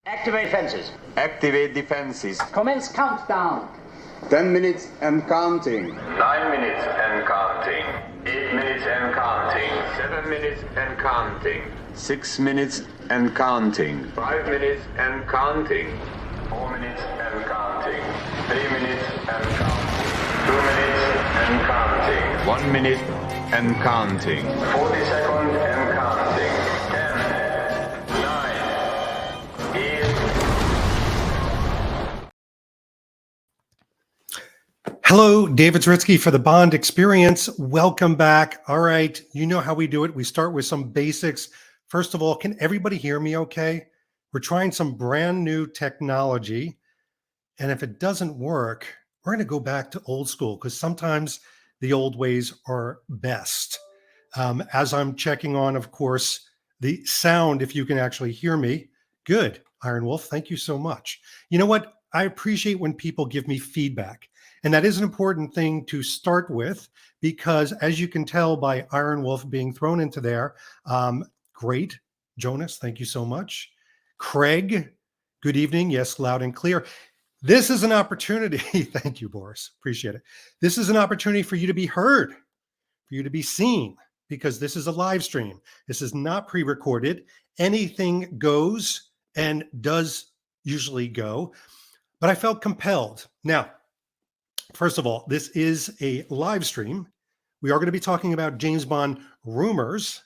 Activate fences. Activate defenses. Commence countdown. 10 minutes and counting. 9 minutes and counting. 8 minutes and counting. 7 minutes and counting. 6 minutes and counting. 5 minutes and counting. 4 minutes and counting. 3 minutes and counting. 2 minutes and counting. 1 minute and counting. 40 seconds and counting. 10, 9, 8. Hello, David Zritsky for the Bond Experience. Welcome back. All right, you know how we do it. We start with some basics. First of all, can everybody hear me okay? We're trying some brand new technology. And if it doesn't work, we're going to go back to old school because sometimes the old ways are best. As I'm checking on, of course, the sound, if you can actually hear me. Good, Iron Wolf, thank you so much. You know what? I appreciate when people give me feedback. And that is an important thing to start with because as you can tell by Iron Wolf being thrown into there, great. Jonas, thank you so much. Craig, good evening. Yes, loud and clear. This is an opportunity. Thank you, Boris. Appreciate it. This is an opportunity for you to be heard, for you to be seen, because this is a live stream. This is not pre-recorded. Anything goes and does usually go, but I felt compelled. Now, first of all, this is a live stream. We are going to be talking about James Bond rumors,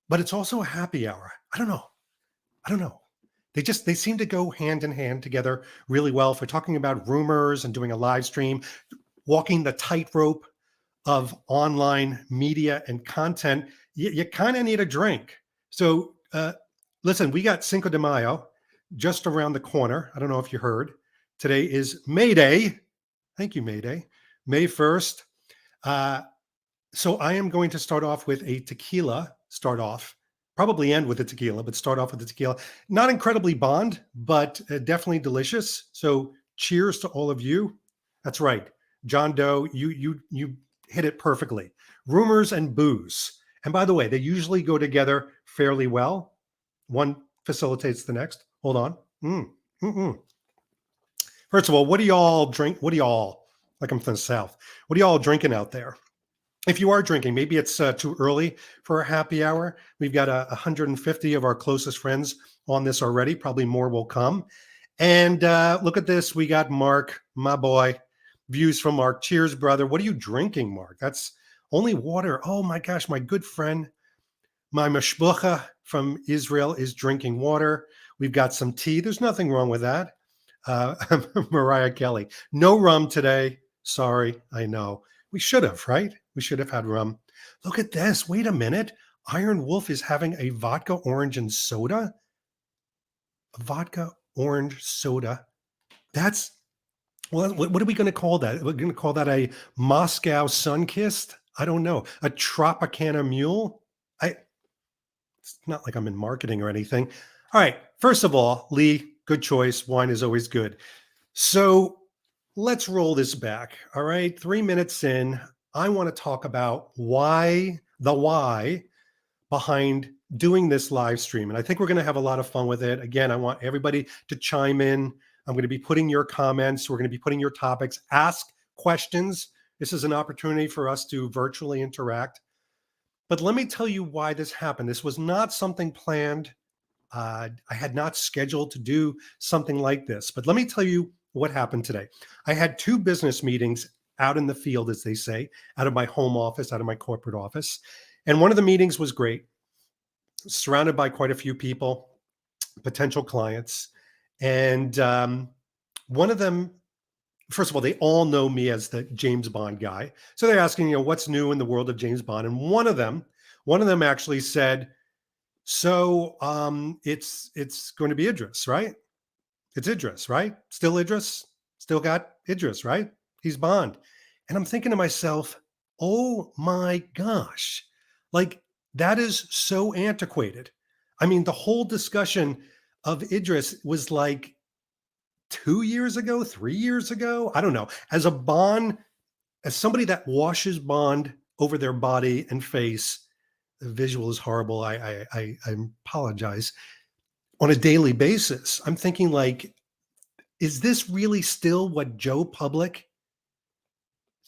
but it's also a happy hour. I don't know. They seem to go hand in hand together really well. If we're talking about rumors and doing a live stream, walking the tightrope of online media and content, you kind of need a drink. So listen, we got Cinco de Mayo just around the corner. I don't know if you heard. Today is May Day. Thank you, May Day. May 1st. So I am going to start off with a tequila, probably end with a tequila, but start off with the tequila. Not incredibly Bond, but definitely delicious. So cheers to all of you. That's right. John Doe, you hit it perfectly. Rumors and booze. And by the way, they usually go together fairly well. One facilitates the next. Hold on. First of all, what do y'all drink? Like I'm from the South. What are y'all drinking out there? If you are drinking, maybe it's too early for a happy hour. We've got 150 of our closest friends on this already. Probably more will come. And look at this. We got Mark, my boy. Views from Mark. Cheers, brother. What are you drinking, Mark? That's only water. Oh my gosh, my good friend, my mashbucha from Israel is drinking water. We've got some tea. There's nothing wrong with that. Mariah Kelly. No rum today. Sorry, I know. We should have, right? We should have had rum. Look at this. Wait a minute. Iron Wolf is having a vodka orange and soda. A vodka orange soda. That's, well, what are we going to call that? We're going to call that a Moscow sun-kissed? I don't know. A Tropicana mule? It's not like I'm in marketing or anything. All right. First of all, Lee, good choice. Wine is always good. So let's roll this back. All right. 3 minutes in, I want to talk about the why behind doing this live stream. And I think we're going to have a lot of fun with it. Again, I want everybody to chime in. I'm going to be putting your comments. We're going to be putting your topics. Ask questions. This is an opportunity for us to virtually interact. But let me tell you why this happened. This was not something planned. I had not scheduled to do something like this. But let me tell you what happened today. I had 2 business meetings out in the field, as they say, out of my home office, out of my corporate office. And one of the meetings was great, surrounded by quite a few people, potential clients. And one of them, first of all, they all know me as the James Bond guy. So they're asking, what's new in the world of James Bond? And one of them actually said, so it's going to be Idris, right? It's Idris, right? Still Idris? Still got Idris, right? He's Bond. And I'm thinking to myself, oh my gosh, like that is so antiquated. I mean, the whole discussion of Idris was like 2 years ago, 3 years ago. I don't know. As somebody that washes Bond over their body and face, the visual is horrible. I apologize. on a daily basis. I'm thinking like, is this really still what Joe Public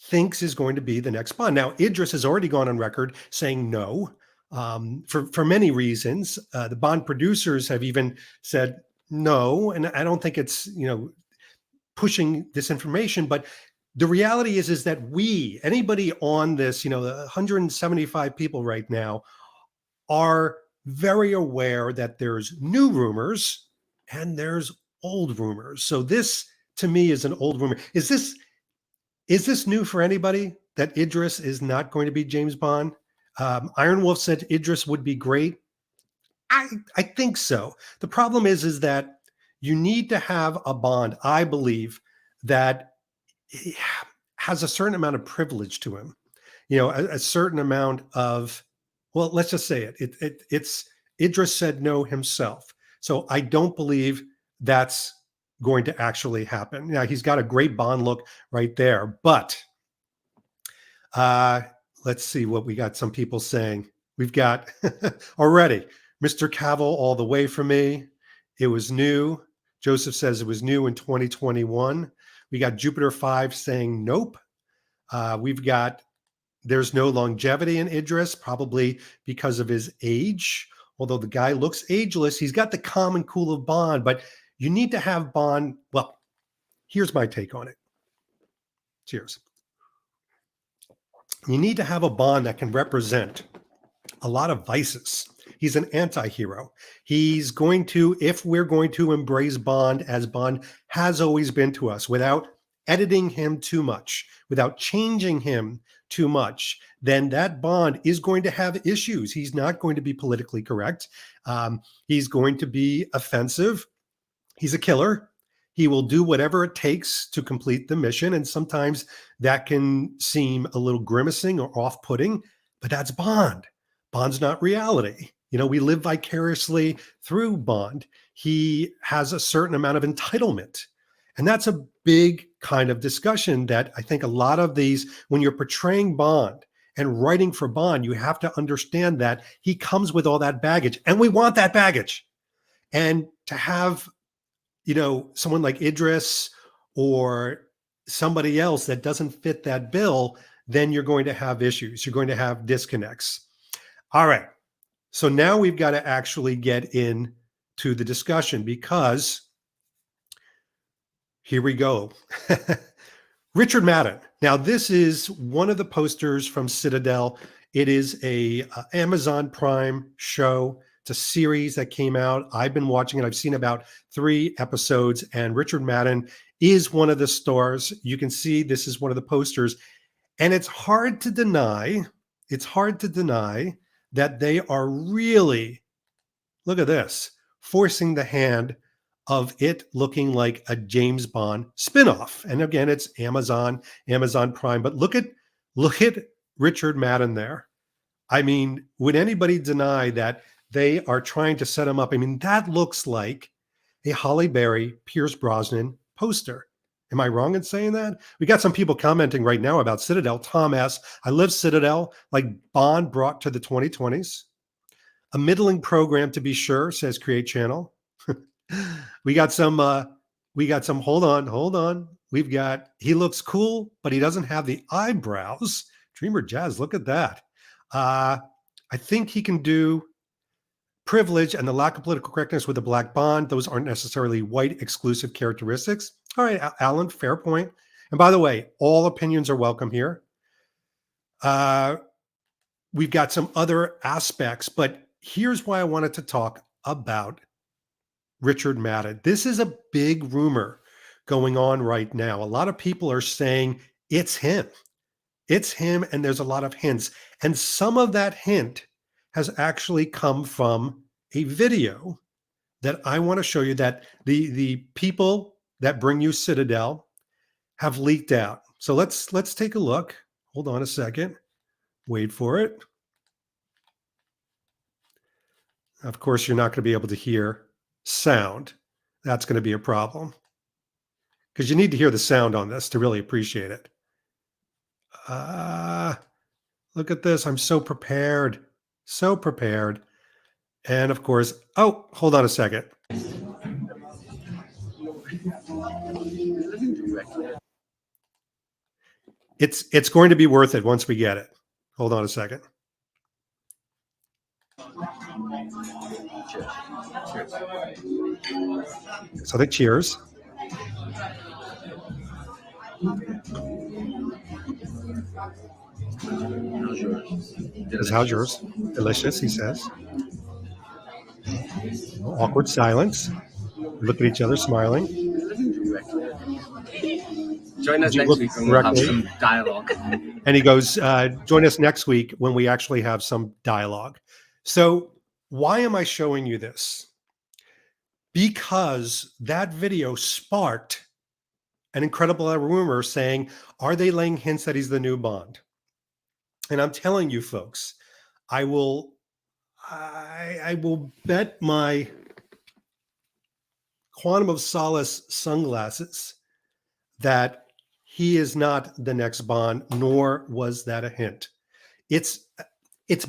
thinks is going to be the next Bond? Now, Idris has already gone on record saying no, for many reasons. The Bond producers have even said no, and I don't think it's pushing this information, but the reality is that anybody on this, the 175 people right now, are very aware that there's new rumors and there's old rumors. So this, to me, is an old rumor. Is this new for anybody that Idris is not going to be James Bond? Iron Wolf said Idris would be great. I think so. The problem is that you need to have a Bond, I believe, that has a certain amount of privilege to him. A certain amount of, well, let's just say it's Idris said no himself. So I don't believe that's going to actually happen. Now, he's got a great Bond look right there, but let's see what we got. Some people saying we've got already Mr. Cavill all the way for me. It was new. Joseph says it was new in 2021. We got Jupiter 5 saying nope. We've got there's no longevity in Idris, probably because of his age. Although the guy looks ageless, he's got the calm and cool of Bond, but you need to have Bond. Well, here's my take on it. Cheers. You need to have a Bond that can represent a lot of vices. He's an anti-hero. He's going to, if we're going to embrace Bond as Bond has always been to us, without editing him too much, without changing him too much, then that Bond is going to have issues. He's not going to be politically correct. He's going to be offensive. He's a killer. He will do whatever it takes to complete the mission. And sometimes that can seem a little grimacing or off-putting, but that's Bond. Bond's not reality. We live vicariously through Bond. He has a certain amount of entitlement. And that's a big kind of discussion that I think a lot of these, when you're portraying Bond and writing for Bond, you have to understand that he comes with all that baggage, and we want that baggage. And to have, someone like Idris or somebody else that doesn't fit that bill, then you're going to have issues. You're going to have disconnects. All right. So now we've got to actually get into the discussion, because here we go. Richard Madden. Now, this is one of the posters from Citadel. It is a Amazon Prime show. It's a series that came out. I've been watching it. I've seen about 3 episodes, and Richard Madden is one of the stars. You can see this is one of the posters, and it's hard to deny that they are really, look at this, forcing the hand of it looking like a James Bond spinoff. And again, it's Amazon Prime. But look at Richard Madden there. I mean, would anybody deny that they are trying to set him up? I mean, that looks like a Halle Berry, Pierce Brosnan poster. Am I wrong in saying that? We got some people commenting right now about Citadel. Tom S. I live Citadel, like Bond brought to the 2020s. A middling program, to be sure, says Create Channel. We got some, hold on. We've got, he looks cool, but he doesn't have the eyebrows. Dreamer Jazz, look at that. I think he can do privilege and the lack of political correctness with a black Bond. Those aren't necessarily white exclusive characteristics. All right, Alan, fair point. And by the way, all opinions are welcome here. We've got some other aspects, but here's why I wanted to talk about Richard Madden. This is a big rumor going on right now. A lot of people are saying it's him. It's him, and there's a lot of hints. And some of that hint has actually come from a video that I want to show you, that the people that bring you Citadel have leaked out. So let's take a look. Hold on a second. Wait for it. Of course, you're not going to be able to hear sound. That's going to be a problem, because you need to hear the sound on this to really appreciate it. Look at this. I'm so prepared. And of course, oh, hold on a second. It's going to be worth it once we get it. Hold on a second. So the cheers. How's yours? Delicious, he says. Awkward silence. Look at each other, smiling. Join us next week when we'll have some dialogue. And he goes, join us next week when we actually have some dialogue. So why am I showing you this? Because that video sparked an incredible rumor saying, are they laying hints that he's the new Bond? And I'm telling you, folks, I will bet my quantum of solace sunglasses that he is not the next Bond, nor was that a hint. It's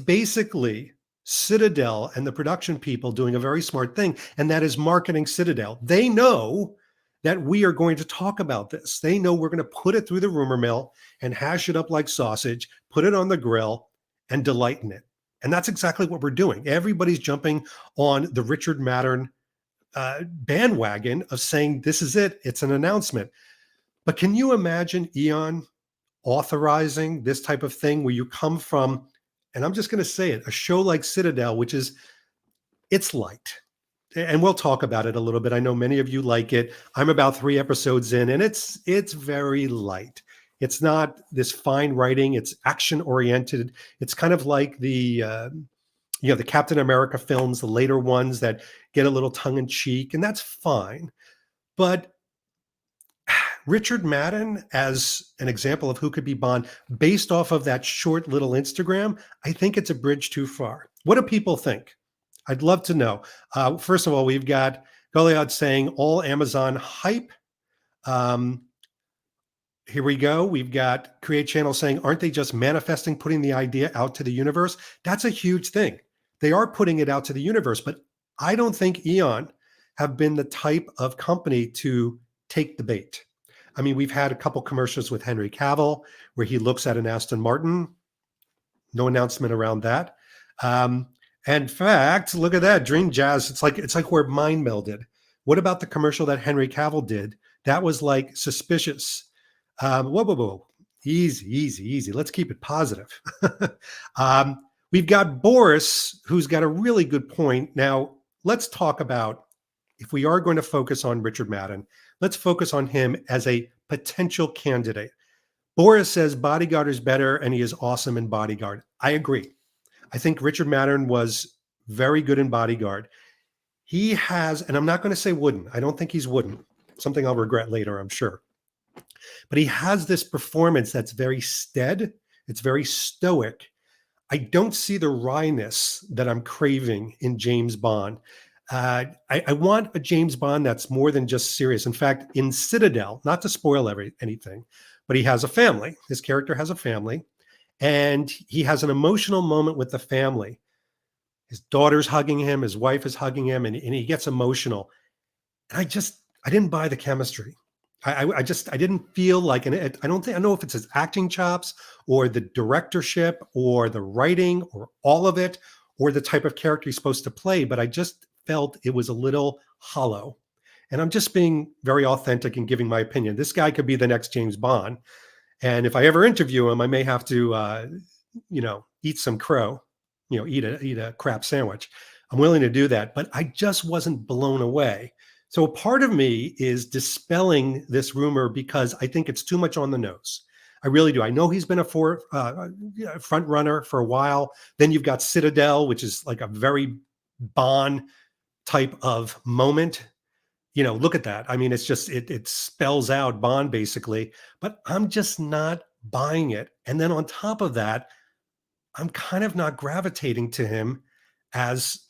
basically Citadel and the production people doing a very smart thing, and that is marketing Citadel. They know that we are going to talk about this. They know we're going to put it through the rumor mill and hash it up like sausage, put it on the grill, and delight in it. And that's exactly what we're doing. Everybody's jumping on the Richard Madden bandwagon of saying, this is it. It's an announcement. But can you imagine Eon authorizing this type of thing where you come from, and I'm just going to say it, a show like Citadel, which is, it's light. And we'll talk about it a little bit. I know many of you like it. I'm about 3 episodes in, and it's very light. It's not this fine writing. It's action oriented. It's kind of like the the Captain America films, the later ones that get a little tongue in cheek, and that's fine. But Richard Madden, as an example of who could be Bond, based off of that short little Instagram, I think it's a bridge too far. What do people think? I'd love to know. First of all, we've got Goliath saying all Amazon hype. Here we go. We've got Create Channel saying, aren't they just manifesting, putting the idea out to the universe? That's a huge thing. They are putting it out to the universe, but I don't think Eon have been the type of company to take the bait. I mean, we've had a couple commercials with Henry Cavill where he looks at an Aston Martin. No announcement around that. In fact, look at that, Dream Jazz. It's like we're mind melded. What about the commercial that Henry Cavill did? That was like suspicious. Whoa. Easy. Let's keep it positive. We've got Boris, who's got a really good point. Now, let's talk about, if we are going to focus on Richard Madden, let's focus on him as a potential candidate. Boris says Bodyguard is better, and he is awesome in Bodyguard. I agree. I think Richard Madden was very good in Bodyguard. He has, and I'm not going to say wooden. I don't think he's wooden. Something I'll regret later, I'm sure. But he has this performance that's very steady. It's very stoic. I don't see the wryness that I'm craving in James Bond. I want a James Bond that's more than just serious. In fact, in Citadel, not to spoil anything, but he has a family. His character has a family. And he has an emotional moment with the family. His daughter's hugging him, his wife is hugging him, and he gets emotional. And I didn't buy the chemistry. I didn't feel like, and I don't know if it's his acting chops or the directorship or the writing or all of it or the type of character he's supposed to play, but I just felt it was a little hollow. And I'm just being very authentic and giving my opinion. This guy could be the next James Bond. And if I ever interview him, I may have to, eat some crow, eat a crap sandwich. I'm willing to do that, but I just wasn't blown away. So a part of me is dispelling this rumor because I think it's too much on the nose. I really do. I know he's been a front runner for a while. Then you've got Citadel, which is like a very Bond type of moment. Look at that. I mean, it's just, it spells out Bond basically, but I'm just not buying it. And then on top of that, I'm kind of not gravitating to him as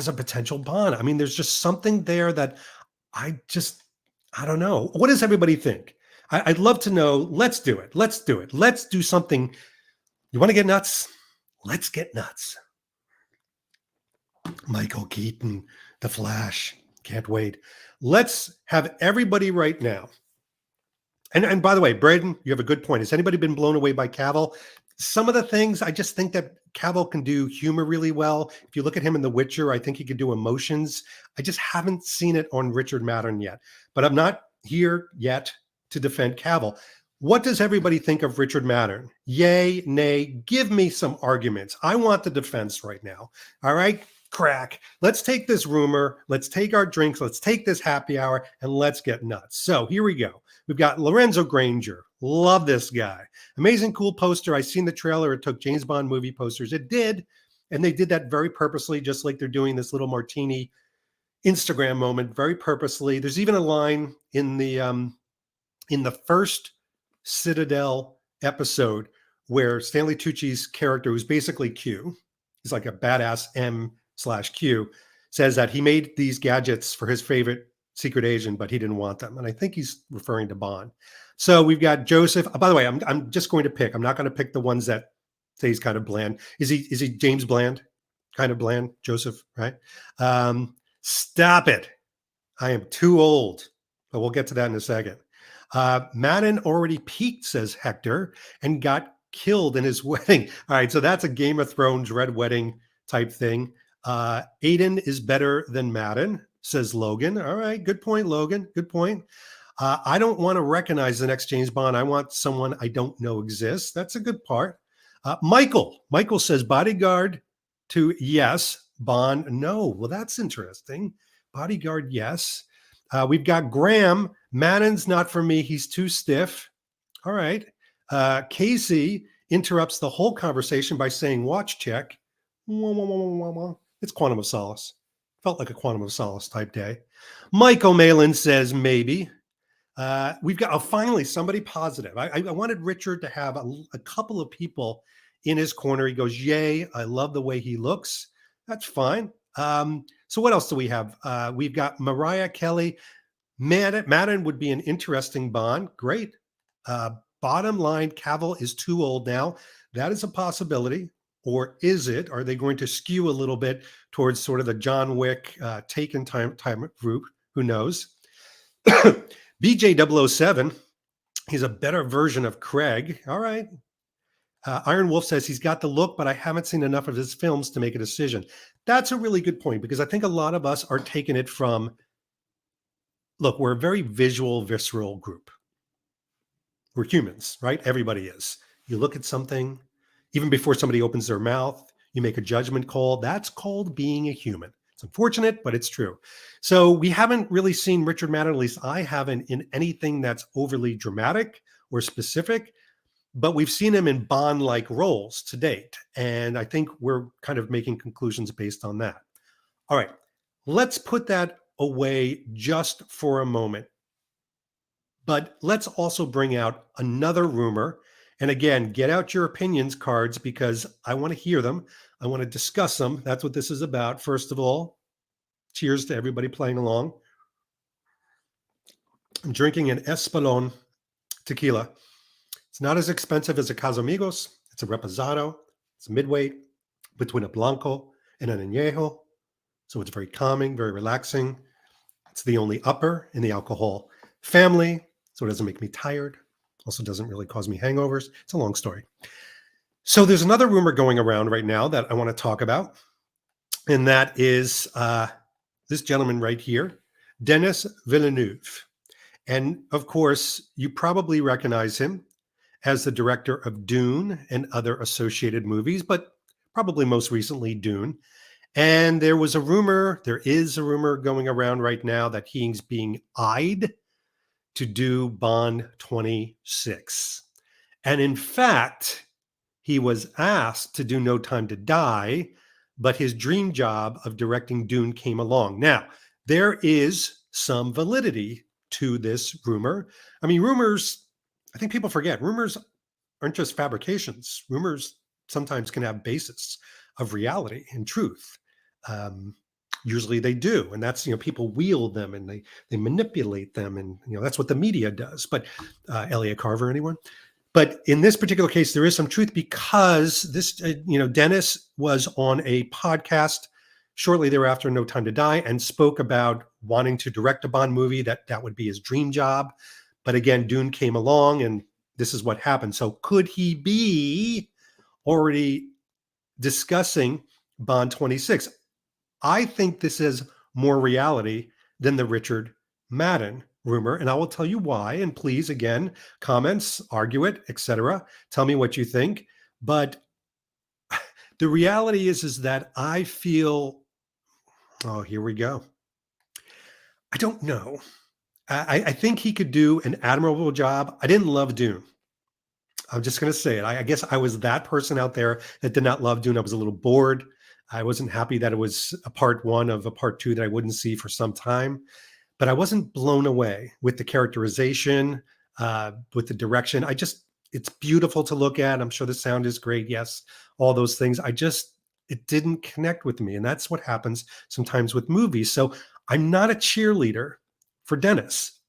a potential Bond. I mean, there's just something there that I don't know. What does everybody think? I'd love to know. Let's do it. Let's do something. You want to get nuts? Let's get nuts. Michael Keaton, The Flash. Can't wait. Let's have everybody right now. And by the way, Braden, you have a good point. Has anybody been blown away by Cavill? Some of the things, I just think that Cavill can do humor really well. If you look at him in The Witcher, I think he could do emotions. I just haven't seen it on Richard Madden yet. But I'm not here yet to defend Cavill. What does everybody think of Richard Madden? Yay, nay, give me some arguments. I want the defense right now. All right, crack. Let's take this rumor. Let's take our drinks. Let's take this happy hour and let's get nuts. So here we go. We've got Lorenzo Granger. Love this guy. Amazing, cool poster. I seen the trailer. It took James Bond movie posters. It did. And they did that very purposely, just like they're doing this little martini Instagram moment very purposely. There's even a line in the first Citadel episode where Stanley Tucci's character, who's basically Q, he's like a badass M/Q, says that he made these gadgets for his favorite secret agent, but he didn't want them. And I think he's referring to Bond. So we've got Joseph. By the way, I'm just going to pick. I'm not going to pick the ones that say he's kind of bland. Is he James Bland? Kind of bland, Joseph, right? Stop it. I am too old, but we'll get to that in a second. Madden already peaked, says Hector, and got killed in his wedding. All right, so that's a Game of Thrones Red Wedding type thing. Aiden is better than Madden, says Logan. All right, good point, Logan. Good point. I don't want to recognize the next James Bond. I want someone I don't know exists. That's a good part. Michael says Bodyguard to yes, Bond no. Well, that's interesting. Bodyguard, yes. We've got Graham. Madden's not for me. He's too stiff. All right. Casey interrupts the whole conversation by saying, watch check. It's Quantum of Solace. Felt like a Quantum of Solace type day. Mike O'Malin says maybe. We've got finally somebody positive. I wanted Richard to have a couple of people in his corner. He goes, yay, I love the way he looks. That's fine. So what else do we have? We've got Mariah Kelly. Madden would be an interesting Bond. Great. Bottom line, Cavill is too old now. That is a possibility. Or is it? Are they going to skew a little bit towards sort of the John Wick Taken time group? Who knows? BJ007, he's a better version of Craig. All right. Iron Wolf says he's got the look, but I haven't seen enough of his films to make a decision. That's a really good point because I think a lot of us are taking it from, look, we're a very visual, visceral group. We're humans, right? Everybody is. You look at something, even before somebody opens their mouth, you make a judgment call. That's called being a human. It's unfortunate, but it's true. So we haven't really seen Richard Madden, at least I haven't, in anything that's overly dramatic or specific. But we've seen him in Bond-like roles to date. And I think we're kind of making conclusions based on that. All right, let's put that away just for a moment. But let's also bring out another rumor. And again, get out your opinions cards because I want to hear them. I want to discuss them. That's what this is about. First of all, cheers to everybody playing along. I'm drinking an Espolón tequila. It's not as expensive as a Casamigos. It's a Reposado. It's a midweight between a Blanco and an Añejo. So it's very calming, very relaxing. It's the only upper in the alcohol family, so it doesn't make me tired. Also doesn't really cause me hangovers. It's a long story. So there's another rumor going around right now that I want to talk about, and that is this gentleman right here, Denis Villeneuve. And of course, you probably recognize him as the director of Dune and other associated movies, but probably most recently Dune. And there is a rumor going around right now that he's being eyed to do Bond 26. And in fact, he was asked to do No Time to Die, but his dream job of directing Dune came along. Now, there is some validity to this rumor. I mean, rumors, I think people forget, rumors aren't just fabrications. Rumors sometimes can have basis of reality and truth. Usually they do. And that's, people wield them and they manipulate them. And, that's what the media does. But Elliot Carver, anyone? But in this particular case, there is some truth because this, Dennis was on a podcast shortly thereafter, No Time to Die, and spoke about wanting to direct a Bond movie, that would be his dream job. But again, Dune came along and this is what happened. So could he be already discussing Bond 26? I think this is more reality than the Richard Madden rumor, and I will tell you why. And please, again, comments, argue it, etc. Tell me what you think. But the reality is that I feel, oh, here we go. I don't know. I think he could do an admirable job. I didn't love Dune. I'm just going to say it. I guess I was that person out there that did not love Dune. I was a little bored. I wasn't happy that it was a part one of a part two that I wouldn't see for some time. But I wasn't blown away with the characterization, with the direction. It's beautiful to look at. I'm sure the sound is great. Yes, all those things. It didn't connect with me. And that's what happens sometimes with movies. So I'm not a cheerleader for Denis.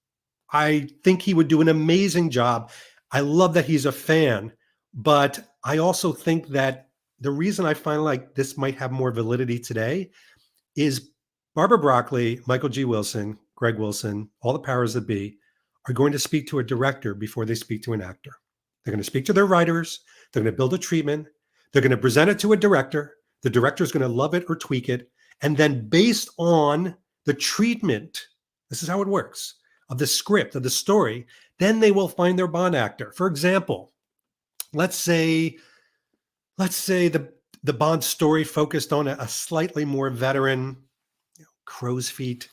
I think he would do an amazing job. I love that he's a fan, but I also think that the reason I find like this might have more validity today is Barbara Broccoli, Michael G. Wilson, Greg Wilson, all the powers that be are going to speak to a director before they speak to an actor. They're going to speak to their writers. They're going to build a treatment. They're going to present it to a director. The director is going to love it or tweak it. And then based on the treatment, this is how it works, of the script, of the story, then they will find their Bond actor. For example, let's say the Bond story focused on a slightly more veteran, crow's feet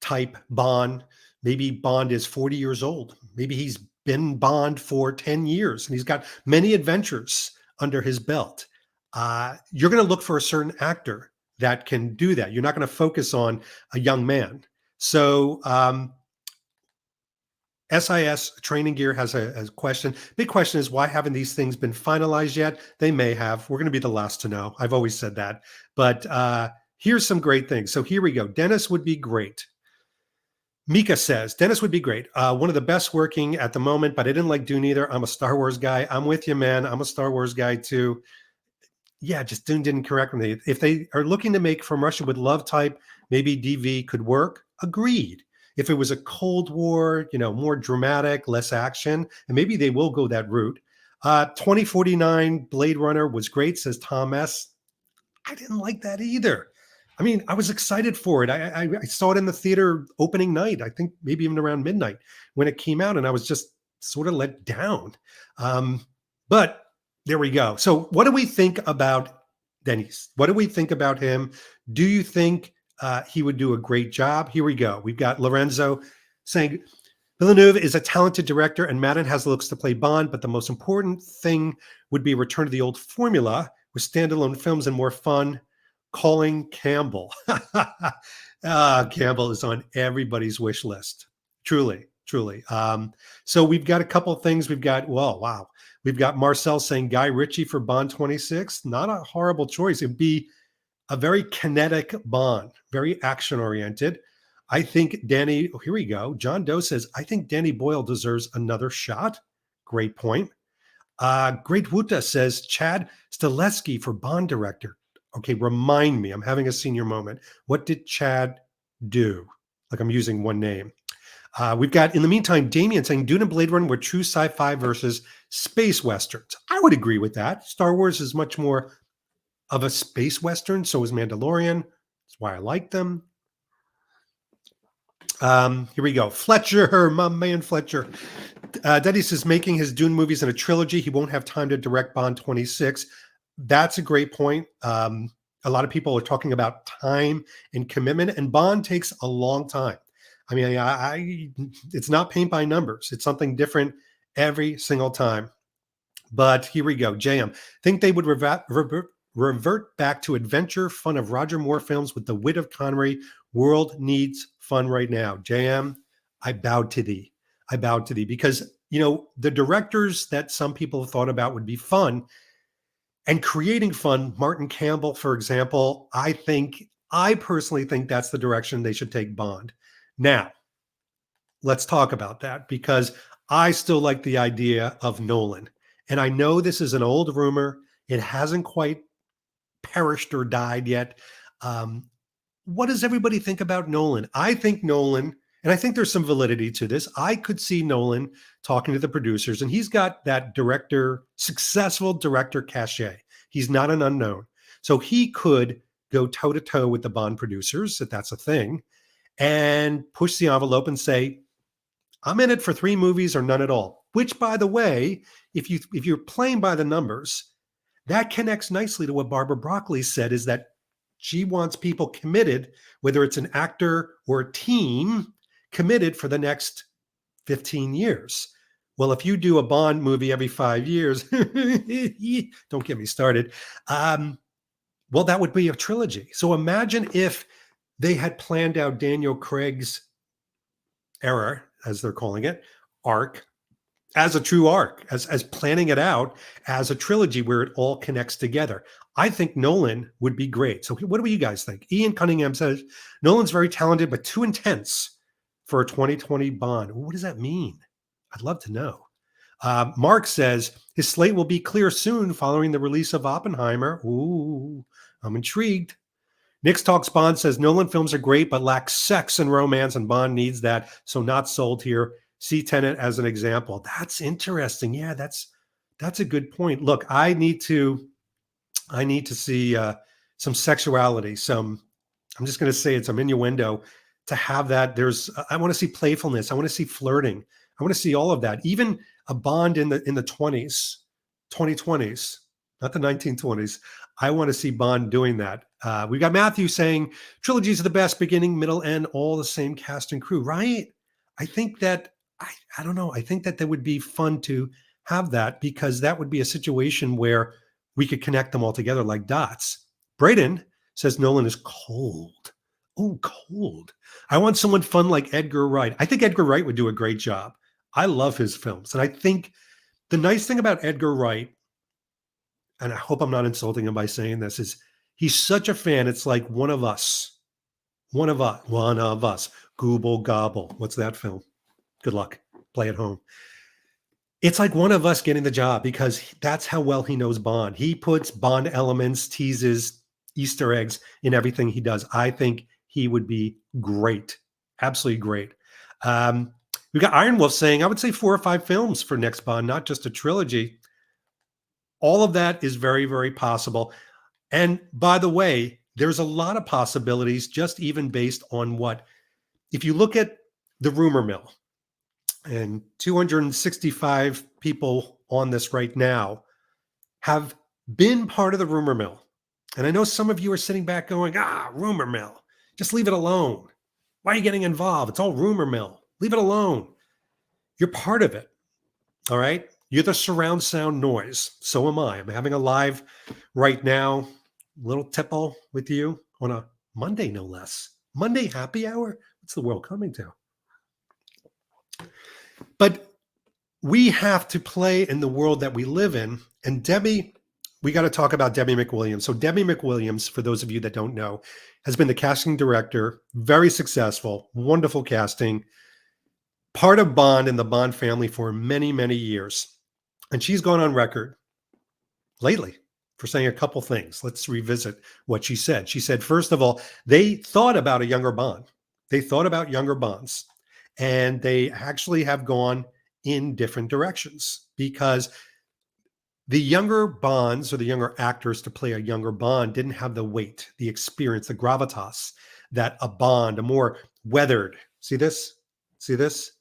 type Bond. Maybe Bond is 40 years old. Maybe he's been Bond for 10 years and he's got many adventures under his belt. You're going to look for a certain actor that can do that. You're not going to focus on a young man. So SIS Training Gear has a question. Big question is, why haven't these things been finalized yet? They may have. We're going to be the last to know. I've always said that. But here's some great things. So here we go. Denis would be great. Mika says, Denis would be great. One of the best working at the moment, but I didn't like Dune either. I'm a Star Wars guy. I'm with you, man. I'm a Star Wars guy too. Yeah, just Dune didn't correct me. If they are looking to make From Russia with Love type, maybe DV could work. Agreed. If it was a Cold War, more dramatic, less action, and maybe they will go that route. 2049 Blade Runner was great, says Tom S. I didn't like that either. I mean, I was excited for it. I saw it in the theater opening night, I think maybe even around midnight when it came out, and I was just sort of let down. But there we go. So what do we think about Denis? What do we think about him? Do you think he would do a great job? Here we go. We've got Lorenzo saying, Villeneuve is a talented director and Madden has the looks to play Bond, but the most important thing would be a return to the old formula with standalone films and more fun. Calling Campbell. Campbell is on everybody's wish list. Truly. So we've got a couple of things. We've got, wow. We've got Marcel saying Guy Ritchie for Bond 26. Not a horrible choice. It'd be a very kinetic Bond, very action-oriented. I think Danny, here we go. John Doe says, I think Danny Boyle deserves another shot. Great point. Great Wuta says, Chad Stileski for Bond director. Okay, remind me. I'm having a senior moment. What did Chad do? Like I'm using one name. We've got, in the meantime, Damien saying Dune and Blade Runner were true sci-fi versus space westerns. I would agree with that. Star Wars is much more of a space western. So is Mandalorian. That's why I like them. Here we go. Fletcher, my man Fletcher. Denis is making his Dune movies in a trilogy. He won't have time to direct Bond 26. That's a great point. A lot of people are talking about time and commitment, and Bond takes a long time. I mean, it's not paint by numbers. It's something different every single time. But here we go. JM, think they would revert back to adventure fun of Roger Moore films with the wit of Connery. World needs fun right now. JM, I bowed to thee. Because, the directors that some people have thought about would be fun and creating fun, Martin Campbell, for example, I personally think that's the direction they should take Bond. Now, let's talk about that because I still like the idea of Nolan. And I know this is an old rumor. It hasn't quite perished or died yet. What does everybody think about Nolan? I think Nolan, and I think there's some validity to this. I could see Nolan talking to the producers, and he's got that successful director cachet. He's not an unknown. So he could go toe to toe with the Bond producers, if that's a thing, and push the envelope and say, I'm in it for 3 movies or none at all. Which, by the way, if you're playing by the numbers, that connects nicely to what Barbara Broccoli said, is that she wants people committed, whether it's an actor or a team, committed for the next 15 years. Well, if you do a Bond movie every 5 years, don't get me started, well, that would be a trilogy. So imagine if they had planned out Daniel Craig's era, as they're calling it, arc, as a true arc, as planning it out as a trilogy where it all connects together. I think Nolan would be great. So what do you guys think? Ian Cunningham says, Nolan's very talented, but too intense for a 2020 Bond. What does that mean? I'd love to know. Mark says, his slate will be clear soon following the release of Oppenheimer. Ooh, I'm intrigued. Nick's Talks Bond says, Nolan films are great, but lack sex and romance, and Bond needs that. So not sold here. See Tenet as an example. That's interesting. Yeah, that's a good point. Look, I need to see some sexuality, I'm just going to say it, some innuendo to have that. I want to see playfulness. I want to see flirting. I want to see all of that. Even a Bond in the 2020s, not the 1920s. I want to see Bond doing that. We've got Matthew saying trilogies are the best, beginning, middle, end, all the same cast and crew, right? I think that, I don't know. I think that would be fun to have that, because that would be a situation where we could connect them all together like dots. Braden says Nolan is cold. Oh, cold. I want someone fun like Edgar Wright. I think Edgar Wright would do a great job. I love his films. And I think the nice thing about Edgar Wright, and I hope I'm not insulting him by saying this, is he's such a fan. It's like one of us. One of us. Google Gobble. What's that film? Good luck. Play at home. It's like one of us getting the job, because that's how well he knows Bond. He puts Bond elements, teases, Easter eggs in everything he does. I think he would be great. Absolutely great. We've got Iron Wolf saying, I would say 4 or 5 films for next Bond, not just a trilogy. All of that is very, very possible. And by the way, there's a lot of possibilities, just even based on if you look at the rumor mill, and 265 people on this right now have been part of the rumor mill. And I know some of you are sitting back going, rumor mill, just leave it alone. Why are you getting involved? It's all rumor mill. Leave it alone. You're part of it. All right. You're the surround sound noise. So am I. I'm having a live right now, little tipple with you on a Monday, no less. Monday happy hour. What's the world coming to? But we have to play in the world that we live in. And Debbie, we got to talk about Debbie McWilliams. So Debbie McWilliams, for those of you that don't know, has been the casting director, very successful, wonderful casting, part of Bond and the Bond family for many, many years. And she's gone on record lately for saying a couple things. Let's revisit what she said. She said, first of all, they thought about a younger Bond. They thought about younger Bonds. And they actually have gone in different directions, because the younger Bonds, or the younger actors to play a younger Bond, didn't have the weight, the experience, the gravitas that a Bond, a more weathered. See this? See this?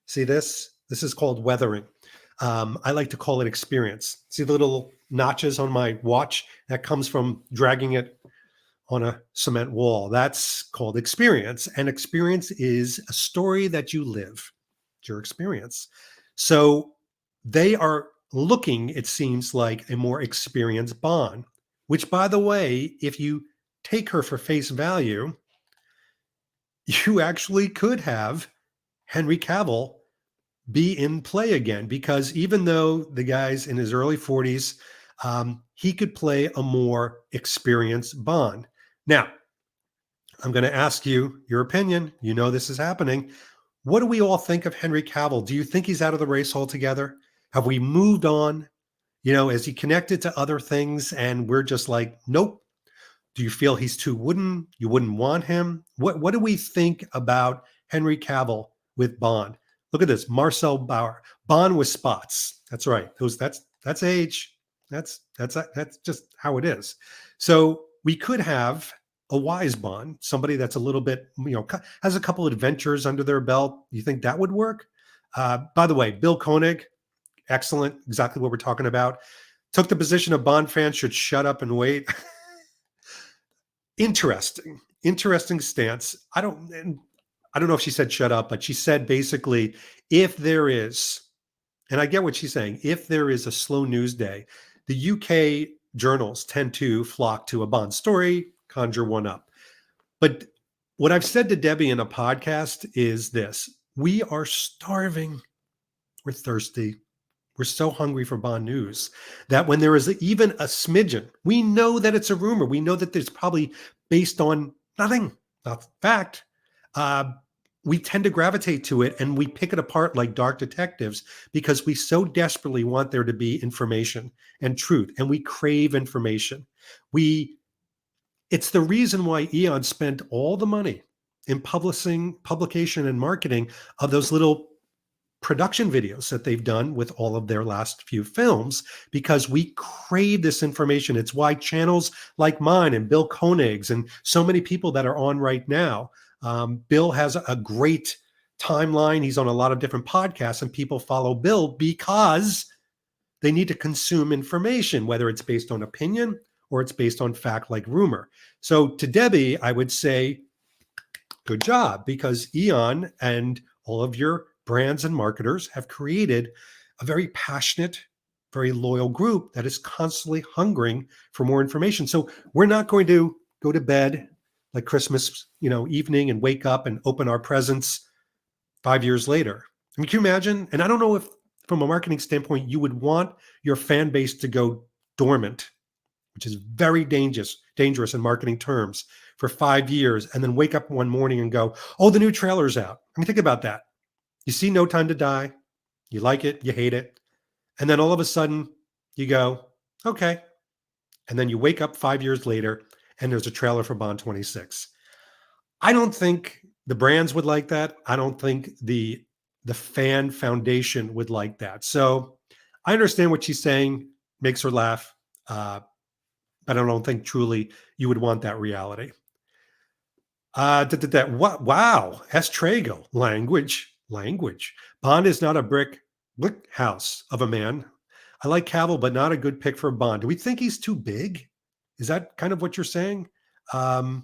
See this? This is called weathering. I like to call it experience. See the little notches on my watch? That comes from dragging it on a cement wall. That's called experience. And experience is a story that you live. It's your experience. So they are looking, it seems like, a more experienced Bond, which, by the way, if you take her for face value, you actually could have Henry Cavill be in play again, because even though the guy's in his early 40s, he could play a more experienced Bond. Now, I'm going to ask you your opinion. You know this is happening. What do we all think of Henry Cavill? Do you think he's out of the race altogether? Have we moved on? Is he connected to other things and we're just like, nope? Do you feel he's too wooden? You wouldn't want him? What do we think about Henry Cavill with Bond? Look at this, Marcel Bauer, Bond with spots. That's right. That's age. That's just how it is. So we could have a wise Bond, somebody that's a little bit, has a couple of adventures under their belt. You think that would work? By the way, Bill Koenig, excellent, exactly what we're talking about. Took the position of Bond fans should shut up and wait. Interesting stance. I don't know if she said shut up, but she said basically, if there is, and I get what she's saying, if there is a slow news day, the UK journals tend to flock to a Bond story, conjure one up. But what I've said to Debbie in a podcast is this: we are starving. We're thirsty. We're so hungry for Bond news that when there is even a smidgen, we know that it's a rumor. We know that there's probably based on nothing, not fact. We tend to gravitate to it and we pick it apart like dark detectives because we so desperately want there to be information and truth, and we crave information. It's the reason why Eon spent all the money in publication and marketing of those little production videos that they've done with all of their last few films, because we crave this information. It's why channels like mine and Bill Koenig's and so many people that are on right now. Bill has a great timeline. He's on a lot of different podcasts, and people follow Bill because they need to consume information, whether it's based on opinion or it's based on fact like rumor. So to Debbie, I would say, good job, because Eon and all of your brands and marketers have created a very passionate, very loyal group that is constantly hungering for more information. So we're not going to go to bed like Christmas, evening and wake up and open our presents 5 years later. I mean, can you imagine? And I don't know if from a marketing standpoint, you would want your fan base to go dormant, which is very dangerous in marketing terms, for 5 years, and then wake up one morning and go, oh, the new trailer's out. I mean, think about that. You see No Time to Die, you like it, you hate it, and then all of a sudden you go, okay. And then you wake up 5 years later and there's a trailer for Bond 26. I don't think the brands would like that. I don't think the fan foundation would like that. So I understand what she's saying, makes her laugh, but I don't think truly you would want that reality. Wow, Estrago, language. Bond is not a brick house of a man. I like Cavill, but not a good pick for Bond. Do we think he's too big? Is that kind of what you're saying? I'm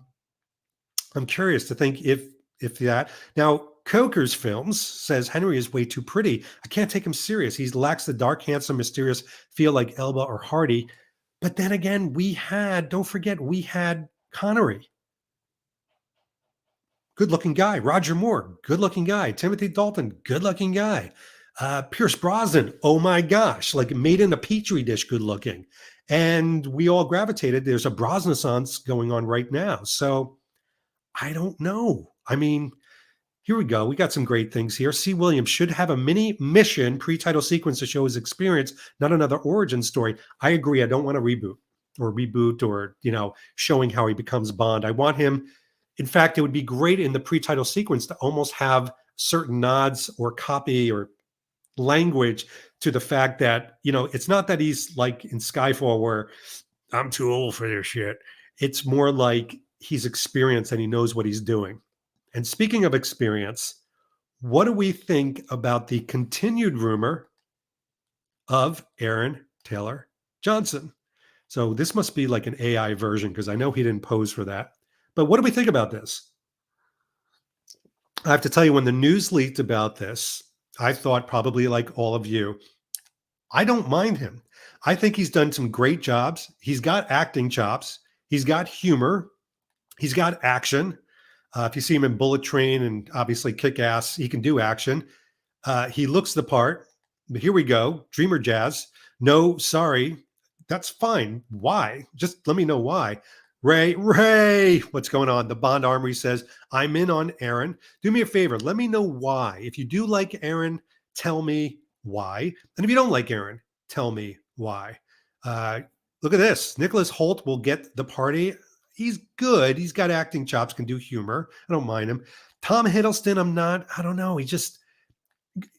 curious to think if that. Now, Coker's Films says Henry is way too pretty. I can't take him serious. He lacks the dark, handsome, mysterious feel like Elba or Hardy. But then again, don't forget, we had Connery. Good-looking guy. Roger Moore, good-looking guy. Timothy Dalton, good-looking guy. Pierce Brosnan, oh my gosh, like made in a petri dish, good-looking. And we all gravitated. There's a Brosnaissance going on right now. So I don't know. I mean, here we go. We got some great things here. C. Williams should have a mini mission pre-title sequence to show his experience, not another origin story. I agree. I don't want to reboot or, showing how he becomes Bond. I want him. In fact, it would be great in the pre-title sequence to almost have certain nods or copy or language to the fact that, it's not that he's like in Skyfall where I'm too old for this shit. It's more like he's experienced and he knows what he's doing. And speaking of experience, what do we think about the continued rumor of Aaron Taylor Johnson? So this must be like an AI version, because I know he didn't pose for that. But what do we think about this? I have to tell you, when the news leaked about this, I thought, probably like all of you, I don't mind him. I think he's done some great jobs. He's got acting chops. He's got humor. He's got action. If you see him in Bullet Train and obviously Kick-Ass, he can do action. He looks the part. But here we go. Dreamer Jazz. No, sorry. That's fine. Why? Just let me know why. Ray, what's going on? The Bond Armory says, I'm in on Aaron. Do me a favor. Let me know why. If you do like Aaron, tell me why. And if you don't like Aaron, tell me why. Look at this. Nicholas Hoult will get the party. he's good. He's got acting chops, can do humor. I don't mind him. Tom Hiddleston, I don't know. He just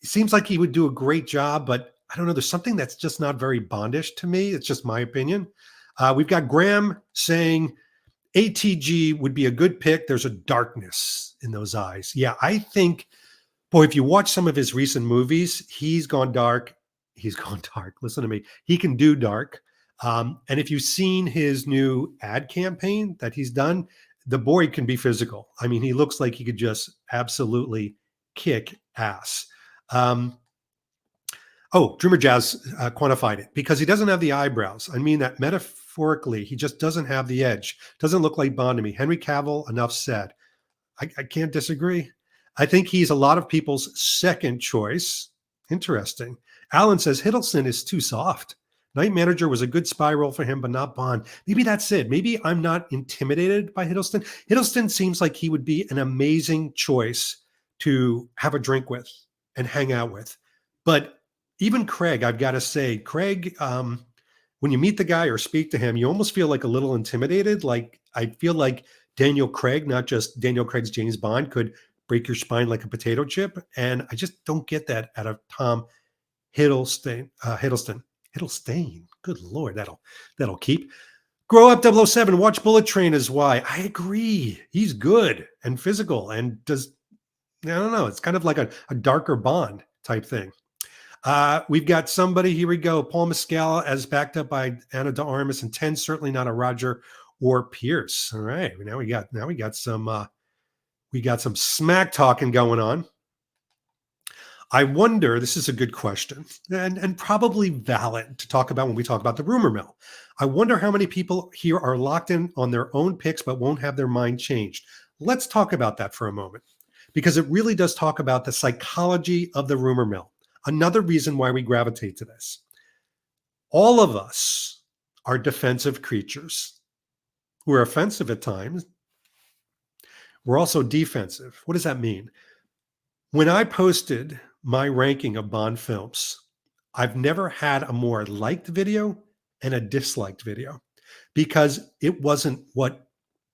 seems like he would do a great job, but I don't know. There's something that's just not very Bondish to me. It's just my opinion. We've got Graham saying ATG would be a good pick. There's a darkness in those eyes. Yeah, I think, boy, if you watch some of his recent movies, he's gone dark. He's gone dark. Listen to me. He can do dark. And if you've seen his new ad campaign that he's done, the boy can be physical. I mean, he looks like he could just absolutely kick ass. Dreamer Jazz quantified it because he doesn't have the eyebrows. I mean that metaphorically, he just doesn't have the edge. Doesn't look like Bond to me. Henry Cavill, enough said. I can't disagree. I think he's a lot of people's second choice. Interesting. Alan says Hiddleston is too soft. Night Manager was a good spy role for him, but not Bond. Maybe that's it. Maybe I'm not intimidated by Hiddleston. Hiddleston seems like he would be an amazing choice to have a drink with and hang out with. But even Craig, I've got to say, Craig, when you meet the guy or speak to him, you almost feel like a little intimidated. Like I feel like Daniel Craig, not just Daniel Craig's James Bond, could break your spine like a potato chip. And I just don't get that out of Tom Hiddleston. Good Lord, that'll keep. Grow Up 007, watch Bullet Train is why. I agree. He's good and physical and does, I don't know, it's kind of like a darker Bond type thing. We've got somebody, here we go. Paul Mescal as backed up by Anna de Armas and 10, certainly not a Roger or Pierce. All right. Now we got some smack talking going on. I wonder, this is a good question and probably valid to talk about when we talk about the rumor mill. I wonder how many people here are locked in on their own picks but won't have their mind changed. Let's talk about that for a moment because it really does talk about the psychology of the rumor mill. Another reason why we gravitate to this. All of us are defensive creatures. We're offensive at times. We're also defensive. What does that mean? When I posted my ranking of Bond films, I've never had a more liked video and a disliked video because it wasn't what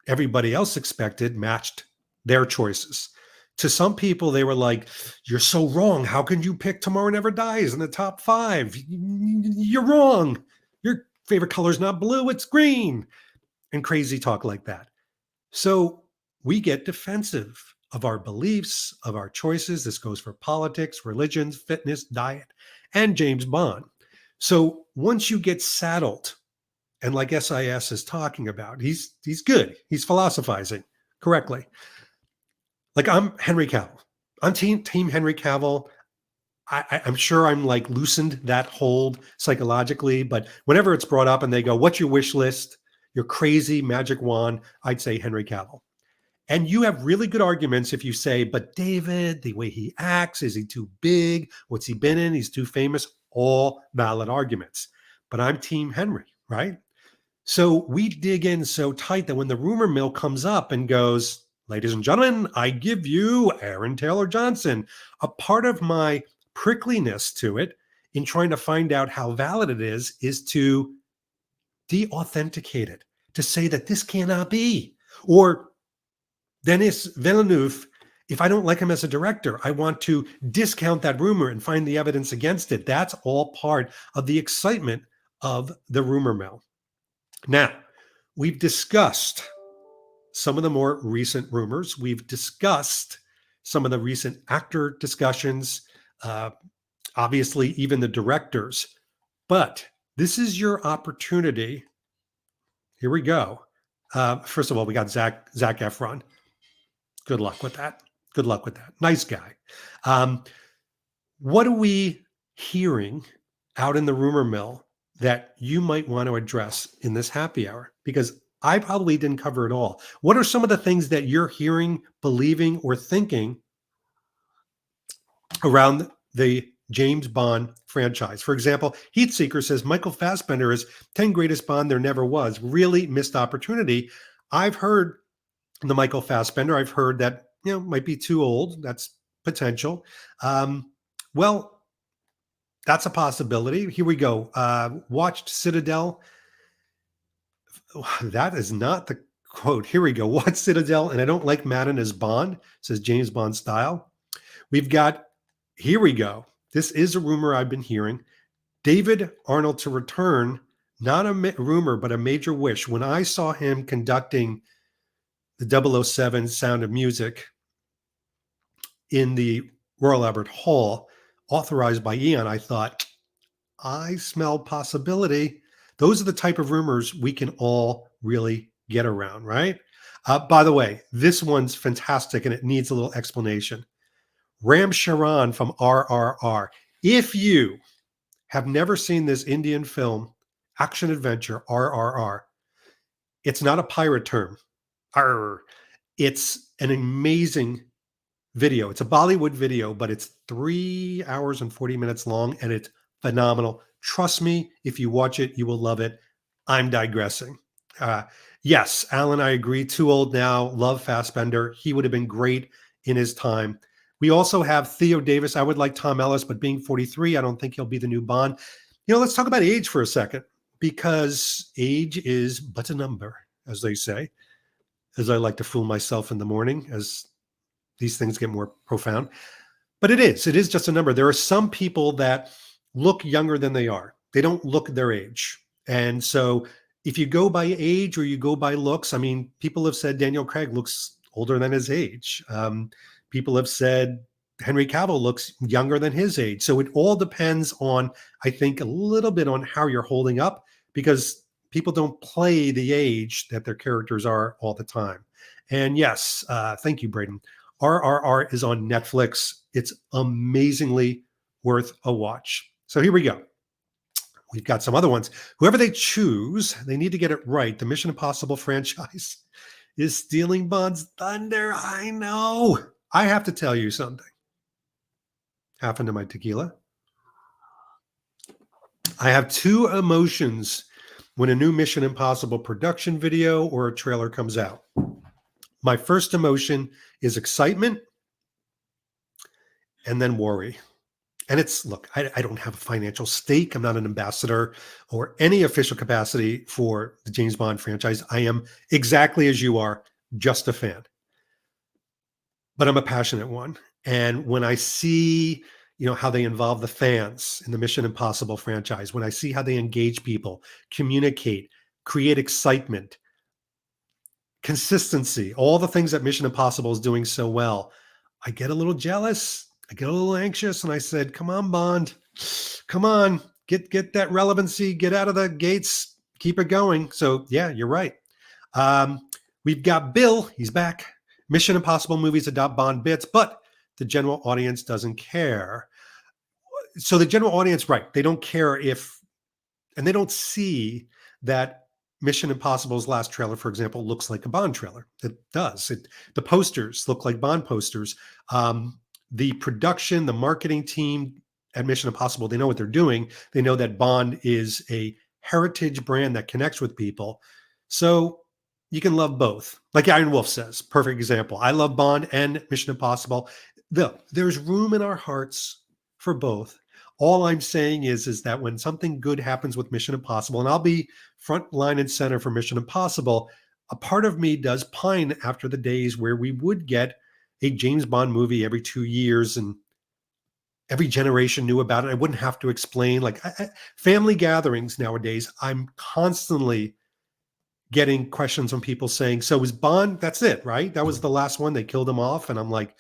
everybody else expected, matched their choices. To some people, they were like, you're so wrong. How can you pick Tomorrow Never Dies in the top 5? You're wrong. Your favorite color is not blue, it's green. And crazy talk like that. So we get defensive of our beliefs, of our choices. This goes for politics, religions, fitness, diet, and James Bond. So once you get saddled, and like SIS is talking about, he's good. He's philosophizing correctly. Like I'm Henry Cavill. I'm team Henry Cavill. I'm sure I'm like loosened that hold psychologically, but whenever it's brought up and they go, what's your wish list? Your crazy magic wand, I'd say Henry Cavill. And you have really good arguments if you say, but David, the way he acts, is he too big? What's he been in? He's too famous. All valid arguments. But I'm team Henry, right? So we dig in so tight that when the rumor mill comes up and goes, ladies and gentlemen, I give you Aaron Taylor Johnson, a part of my prickliness to it in trying to find out how valid it is to de-authenticate it, to say that this cannot be. Or Denis Villeneuve, if I don't like him as a director, I want to discount that rumor and find the evidence against it. That's all part of the excitement of the rumor mill. Now, we've discussed some of the more recent rumors. We've discussed some of the recent actor discussions, obviously even the directors. But this is your opportunity. Here we go. First of all, we got Zac Efron. Good luck with that. Good luck with that. Nice guy. What are we hearing out in the rumor mill that you might want to address in this happy hour? Because I probably didn't cover it all. What are some of the things that you're hearing, believing, or thinking around the James Bond franchise? For example, Heatseeker says Michael Fassbender is 10 greatest Bond there never was. Really missed opportunity. I've heard the Michael Fassbender. I've heard that, might be too old. That's potential. Well, that's a possibility. Here we go. Watched Citadel. That is not the quote, here we go. What Citadel? And I don't like Madden as Bond, says James Bond style. We've got, here we go. This is a rumor I've been hearing. David Arnold to return, not a rumor, but a major wish. When I saw him conducting the 007 Sound of Music in the Royal Albert Hall, authorized by Eon, I thought, I smell possibility. Those are the type of rumors we can all really get around, right? By the way, this one's fantastic and it needs a little explanation. Ram Charan from RRR. If you have never seen this Indian film, action adventure, RRR, it's not a pirate term. Arr. It's an amazing video. It's a Bollywood video, but it's 3 hours and 40 minutes long, and it's phenomenal. Trust me, if you watch it, you will love it. I'm digressing. Yes, Alan, I agree. Too old now. Love Fassbender. He would have been great in his time. We also have Theo Davis. I would like Tom Ellis, but being 43, I don't think he'll be the new Bond. Let's talk about age for a second, because age is but a number, as they say, as I like to fool myself in the morning as these things get more profound. But it is just a number. There are some people that look younger than they are. They don't look their age. And so if you go by age or you go by looks, I mean, people have said Daniel Craig looks older than his age. People have said Henry Cavill looks younger than his age. So it all depends on, I think, a little bit on how you're holding up, because people don't play the age that their characters are all the time. And yes, thank you, Braden. RRR is on Netflix. It's amazingly worth a watch. So here we go. We've got some other ones. Whoever they choose, they need to get it right. The Mission Impossible franchise is stealing Bond's thunder. I know. I have to tell you something. Happened to my tequila. I have two emotions when a new Mission Impossible production video or a trailer comes out. My first emotion is excitement and then worry. And it's, look, I don't have a financial stake. I'm not an ambassador or any official capacity for the James Bond franchise. I am exactly as you are, just a fan. But I'm a passionate one. And when I see, how they involve the fans in the Mission Impossible franchise, when I see how they engage people, communicate, create excitement, consistency, all the things that Mission Impossible is doing so well, I get a little jealous. I get a little anxious, and I said, come on, Bond. Come on. Get that relevancy. Get out of the gates. Keep it going. So, yeah, you're right. We've got Bill. He's back. Mission Impossible movies adopt Bond bits, but the general audience doesn't care. So the general audience, right, they don't care and they don't see that Mission Impossible's last trailer, for example, looks like a Bond trailer. It does. The posters look like Bond posters. The production, the marketing team at Mission Impossible, they know what they're doing. They know that Bond is a heritage brand that connects with people. So you can love both. Like Iron Wolf says, perfect example. I love Bond and Mission Impossible. There's room in our hearts for both. All I'm saying is that when something good happens with Mission Impossible, and I'll be front line and center for Mission Impossible, a part of me does pine after the days where we would get a James Bond movie every 2 years and every generation knew about it. I wouldn't have to explain. Like family gatherings nowadays, I'm constantly getting questions from people saying, so is Bond, that's it, right? That was the last one. They killed him off. And I'm like,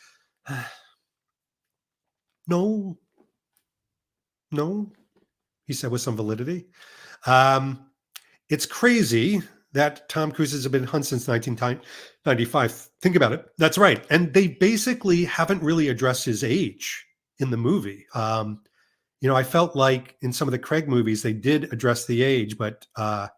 no, he said with some validity. It's crazy that Tom Cruise has been Hunt since 1995. Think about it. That's right. And they basically haven't really addressed his age in the movie. I felt like in some of the Craig movies, they did address the age, but I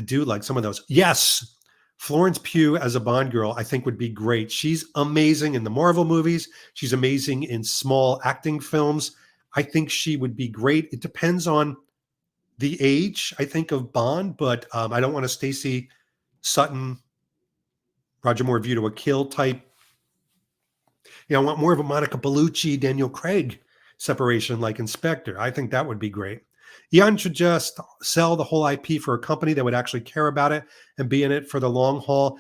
do like some of those. Yes, Florence Pugh as a Bond girl, I think would be great. She's amazing in the Marvel movies. She's amazing in small acting films. I think she would be great. It depends on the age, I think, of Bond, but I don't want a Stacey Sutton, Roger Moore View to a Kill type. I want more of a Monica Bellucci, Daniel Craig separation like Inspector. I think that would be great. Ian should just sell the whole IP for a company that would actually care about it and be in it for the long haul.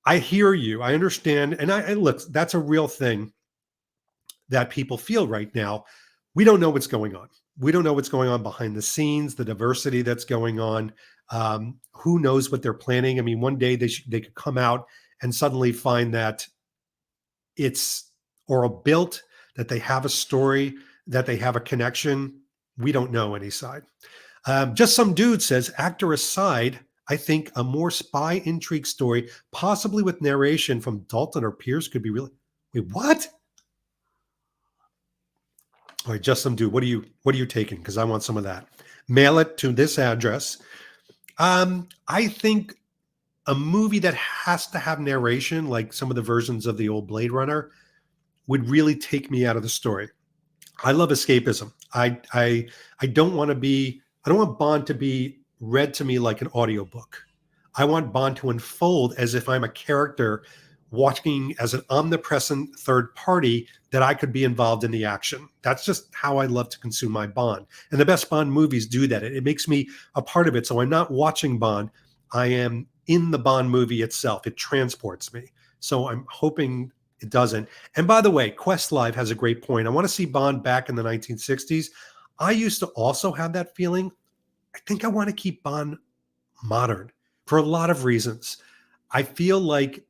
I hear you. I understand. And I look, that's a real thing that people feel right now. We don't know what's going on. We don't know what's going on behind the scenes, the diversity that's going on. Who knows what they're planning? I mean, one day they could come out and suddenly find that it's or built, that they have a story, that they have a connection. We don't know any side. Just some dude says, actor aside, I think a more spy intrigue story, possibly with narration from Dalton or Pierce, could be really. Wait, what? All right, just some dude. What are you taking? Because I want some of that. Mail it to this address. I think a movie that has to have narration, like some of the versions of the old Blade Runner, would really take me out of the story. I love escapism. I don't want Bond to be read to me like an audiobook. I want Bond to unfold as if I'm a character watching as an omnipresent third party, that I could be involved in the action. That's just how I love to consume my Bond. And the best Bond movies do that. It makes me a part of it. So I'm not watching Bond. I am in the Bond movie itself. It transports me. So I'm hoping it doesn't. And by the way, Questlive has a great point. I want to see Bond back in the 1960s. I used to also have that feeling. I think I want to keep Bond modern for a lot of reasons. I feel like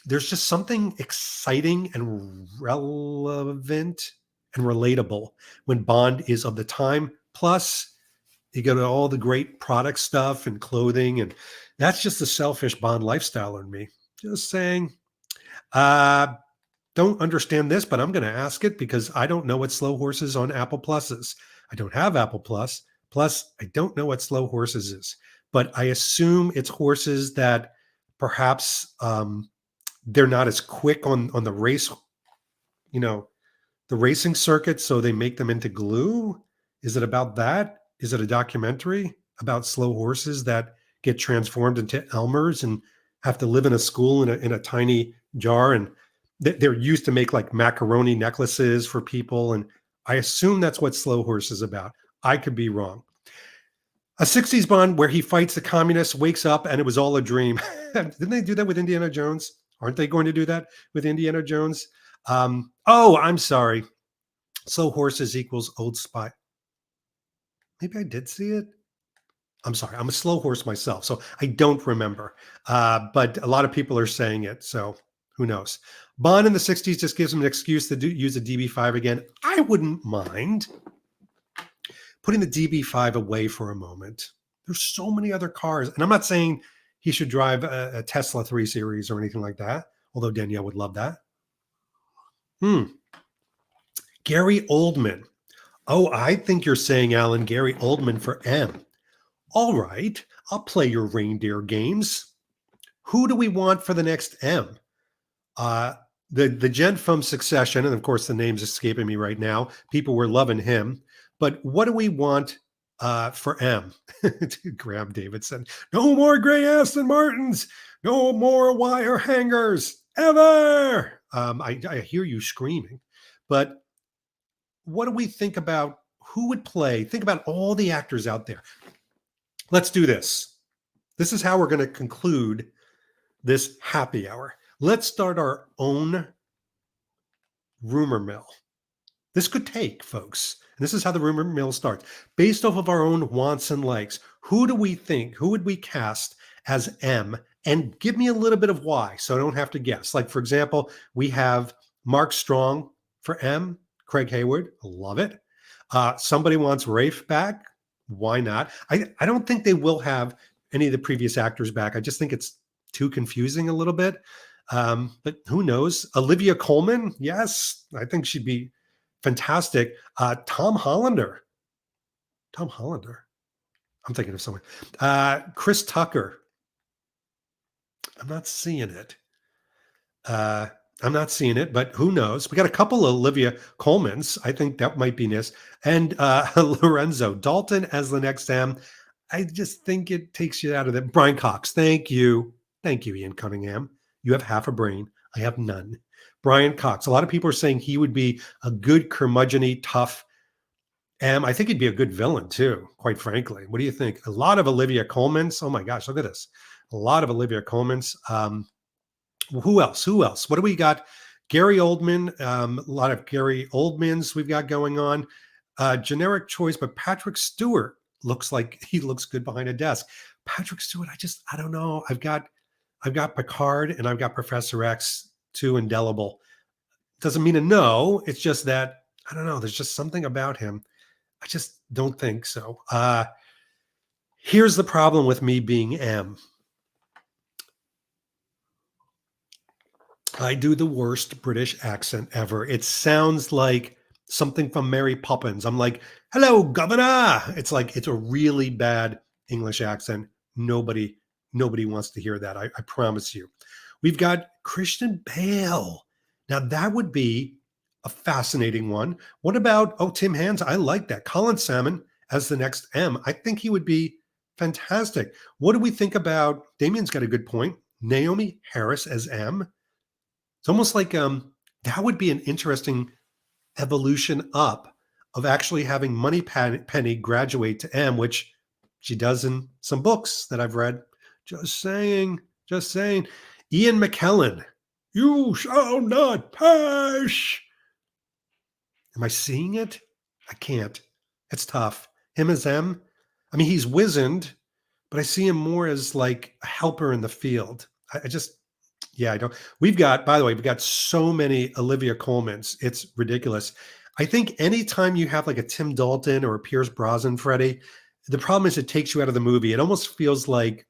there's just something exciting and relevant and relatable when Bond is of the time. Plus, you go to all the great product stuff and clothing, and that's just the selfish Bond lifestyle in me. Just saying. Don't understand this, but I'm going to ask it because I don't know what Slow Horses on Apple Plus is. I don't have Apple Plus. Plus, I don't know what Slow Horses is, but I assume it's horses that perhaps they're not as quick on the race, the racing circuit, so they make them into glue. Is it about that? Is it a documentary about slow horses that get transformed into Elmers and have to live in a school in a tiny jar? And they're used to make like macaroni necklaces for people. And I assume that's what Slow Horse is about. I could be wrong. A 60s Bond where he fights the communists, wakes up, and it was all a dream. Didn't they do that with Indiana Jones? Aren't they going to do that with Indiana Jones? I'm sorry. Slow Horses equals Old Spy. Maybe I did see it. I'm sorry. I'm a slow horse myself, so I don't remember. But a lot of people are saying it, so who knows? Bond in the 60s just gives him an excuse to use a DB5 again. I wouldn't mind putting the DB5 away for a moment. There's so many other cars. And I'm not saying he should drive a Tesla 3 Series or anything like that, although Danielle would love that. Gary Oldman. Oh, I think you're saying, Alan, Gary Oldman for M. All right, I'll play your reindeer games. Who do we want for the next M? The gent from Succession, and of course the name's escaping me right now. People were loving him. But what do we want for M? Graham Davidson. No more gray Aston Martins. No more wire hangers. Ever. I hear you screaming. But what do we think about who would play? Think about all the actors out there. Let's do this. This is how we're going to conclude this happy hour. Let's start our own rumor mill. This could take, folks. And this is how the rumor mill starts. Based off of our own wants and likes, who do we think, who would we cast as M? And give me a little bit of why, so I don't have to guess. Like, for example, we have Mark Strong for M, Craig Hayward. I love it. Somebody wants Rafe back. Why not? I don't think they will have any of the previous actors back. I just think it's too confusing a little bit. But who knows? Olivia Colman. Yes, I think she'd be fantastic. Tom Hollander. I'm thinking of someone. Chris Tucker. I'm not seeing it. But who knows? We got a couple of Olivia Colmans. I think that might be nice. And Lorenzo Dalton as the next M. I just think it takes you out of that. Brian Cox. Thank you. Thank you, Ian Cunningham. You have half a brain. I have none. Brian Cox. A lot of people are saying he would be a good curmudgeon-y, tough I think he'd be a good villain too, quite frankly. What do you think? A lot of Olivia Colmans. Oh my gosh, look at this. A lot of Olivia Colmans. Who else? Who else? What do we got? Gary Oldman. A lot of Gary Oldmans we've got going on. Generic choice, but Patrick Stewart looks like he looks good behind a desk. Patrick Stewart, I don't know. I've got Picard and I've got Professor X, too indelible. Doesn't mean a no. It's just that, I don't know. There's just something about him. I just don't think so. Here's the problem with me being M. I do the worst British accent ever. It sounds like something from Mary Poppins. I'm like, hello, governor. It's like, it's a really bad English accent. Nobody wants to hear that. I promise you. We've got Christian Bale. Now that would be a fascinating one. What about, Tim Hands? I like that. Colin Salmon as the next M. I think he would be fantastic. What do we think about, Damien's got a good point, Naomi Harris as M? It's almost like that would be an interesting evolution up of actually having Moneypenny graduate to M, which she does in some books that I've read. Just saying. Ian McKellen, you shall not pass. Am I seeing it? I can't. It's tough. Him as M. I mean, he's wizened, but I see him more as like a helper in the field. I don't. By the way, we've got so many Olivia Colmans. It's ridiculous. I think anytime you have like a Tim Dalton or a Pierce Brosnan, Freddie, the problem is it takes you out of the movie. It almost feels like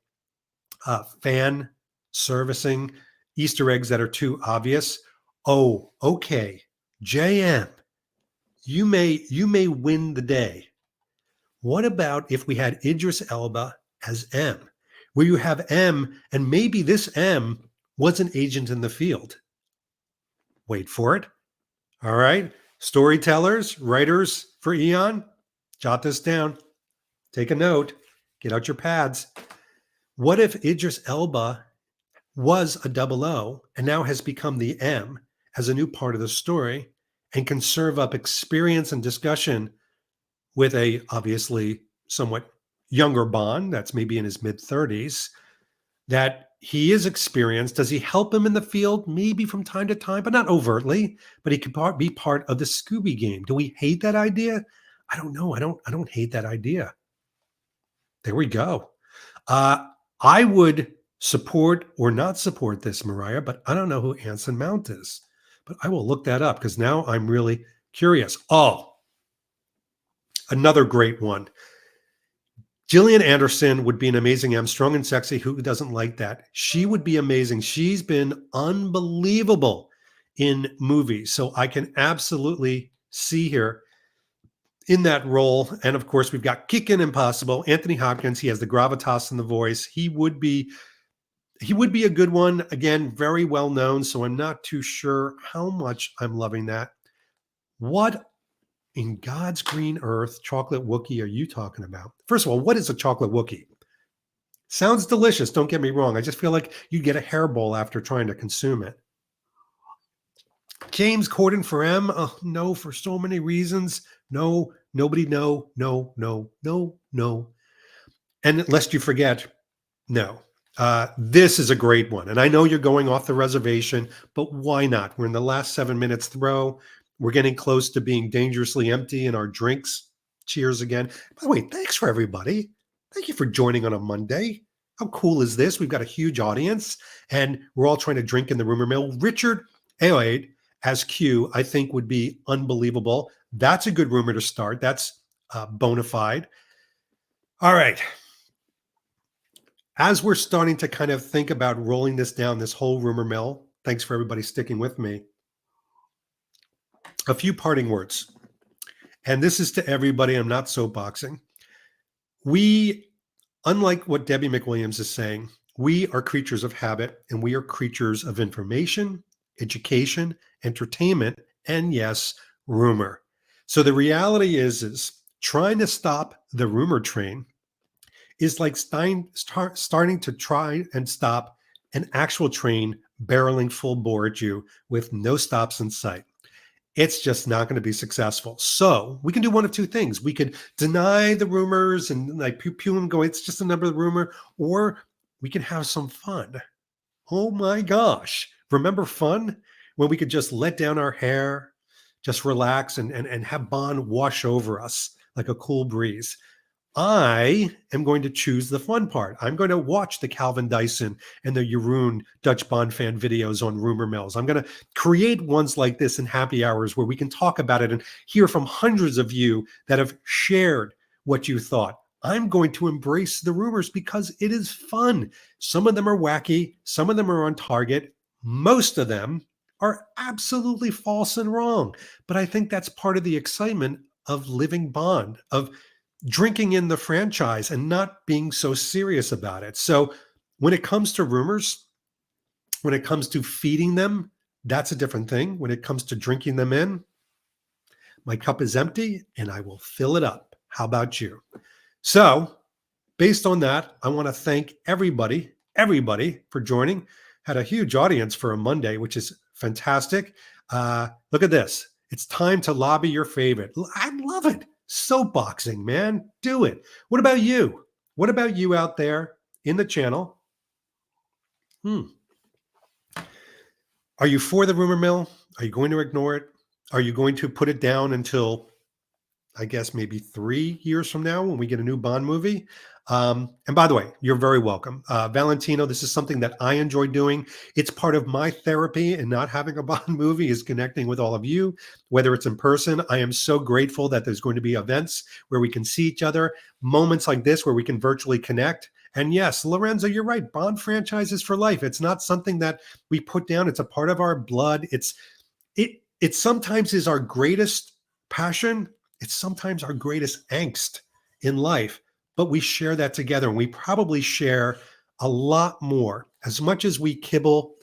fan servicing Easter eggs that are too obvious. Oh, okay. JM, you may win the day. What about if we had Idris Elba as M, where you have M and maybe this M was an agent in the field? Wait for it. All right. Storytellers, writers for Eon, jot this down. Take a note. Get out your pads. What if Idris Elba was a 00 and now has become the M as a new part of the story and can serve up experience and discussion with a obviously somewhat younger Bond that's maybe in his mid-30s, that he is experienced. Does he help him in the field? Maybe from time to time, but not overtly. But he could be part of the Scooby game. Do we hate that idea? I don't know. I don't hate that idea. There we go. I would support or not support this, Mariah, but I don't know who Anson Mount is. But I will look that up because now I'm really curious. Oh, another great one. Gillian Anderson would be an amazing M, strong and sexy. Who doesn't like that? She would be amazing. She's been unbelievable in movies. So I can absolutely see her in that role. And of course, we've got Kickin' Impossible. Anthony Hopkins, he has the gravitas in the voice. He would be a good one. Again, very well known. So I'm not too sure how much I'm loving that. What in God's green earth chocolate Wookiee are you talking about? First of all, what is a chocolate Wookiee? Sounds delicious. Don't get me wrong. I just feel like you'd get a hairball after trying to consume it. James Corden for M? Oh, no, for so many reasons. No, nobody, no. And lest you forget, no. This is a great one. And I know you're going off the reservation, but why not? We're in the last 7 minutes throw. We're getting close to being dangerously empty in our drinks. Cheers again. By the way, thanks for everybody. Thank you for joining on a Monday. How cool is this? We've got a huge audience, and we're all trying to drink in the rumor mill. Richard Ayoade as Q, I think, would be unbelievable. That's a good rumor to start. That's bona fide. All right. As we're starting to kind of think about rolling this down, this whole rumor mill, thanks for everybody sticking with me. A few parting words. And this is to everybody. I'm not soapboxing. We, unlike what Debbie McWilliams is saying, we are creatures of habit, and we are creatures of information, education, entertainment, and yes, rumor. So the reality is trying to stop the rumor train is like starting to try and stop an actual train barreling full bore at you with no stops in sight. it's just not going to be successful. So we can do one of two things. We could deny the rumors and like pew and go, it's just another rumor, or we can have some fun. Oh my gosh. Remember fun? When we could just let down our hair, just relax and have Bond wash over us like a cool breeze. I am going to choose the fun part. I'm going to watch the Calvin Dyson and the Jeroen Dutch Bond fan videos on rumor mills. I'm going to create ones like this in happy hours where we can talk about it and hear from hundreds of you that have shared what you thought. I'm going to embrace the rumors because it is fun. Some of them are wacky. Some of them are on target. Most of them are absolutely false and wrong. But I think that's part of the excitement of living Bond, of drinking in the franchise and not being so serious about it. So when it comes to rumors, when it comes to feeding them, that's a different thing. When it comes to drinking them in, my cup is empty and I will fill it up. How about you? So based on that, I want to thank everybody for joining. Had a huge audience for a Monday, which is fantastic. Look at this. It's time to lobby your favorite. I love it. Soapboxing, man. Do it. What about you? What about you out there in the channel? Are you for the rumor mill? Are you going to ignore it? Are you going to put it down until, I guess, maybe 3 years from now when we get a new Bond movie? And by the way, you're very welcome. Valentino, this is something that I enjoy doing. It's part of my therapy, and not having a Bond movie is connecting with all of you, whether it's in person. I am so grateful that there's going to be events where we can see each other, moments like this where we can virtually connect. And yes, Lorenzo, you're right. Bond franchise is for life. It's not something that we put down. It's a part of our blood. It sometimes is our greatest passion. It's sometimes our greatest angst in life, but we share that together, and we probably share a lot more. As much as we kibble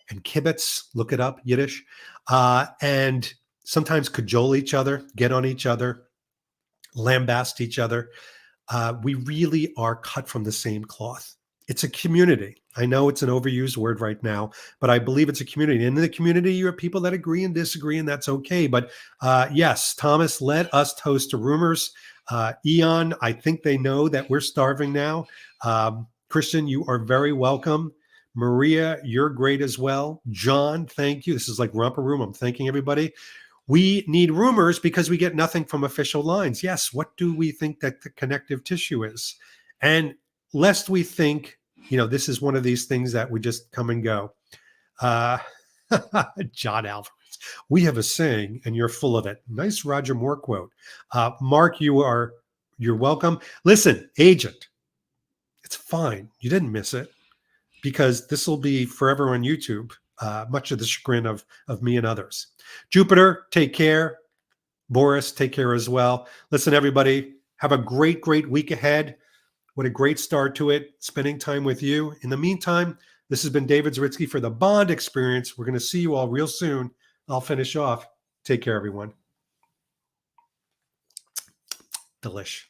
and kibitz, look it up, Yiddish, and sometimes cajole each other, get on each other, lambast each other, we really are cut from the same cloth. It's a community. I know it's an overused word right now, but I believe it's a community. And in the community, you have people that agree and disagree, and that's okay. But yes, Thomas, let us toast to rumors. Eon, I think they know that we're starving now. Christian, you are very welcome. Maria, you're great as well. John, thank you. This is like Romper Room. I'm thanking everybody. We need rumors because we get nothing from official lines. Yes, what do we think that the connective tissue is? And lest we think, this is one of these things that we just come and go. John Alvarez, we have a saying and you're full of it. Nice Roger Moore quote. Mark, you're welcome. Listen, agent, it's fine. You didn't miss it because this will be forever on YouTube, much to the chagrin of me and others. Jupiter, take care. Boris, take care as well. Listen, everybody, have a great, great week ahead. What a great start to it, spending time with you. In the meantime, this has been David Zaritsky for the Bond Experience. We're going to see you all real soon. I'll finish off. Take care, everyone. Delish.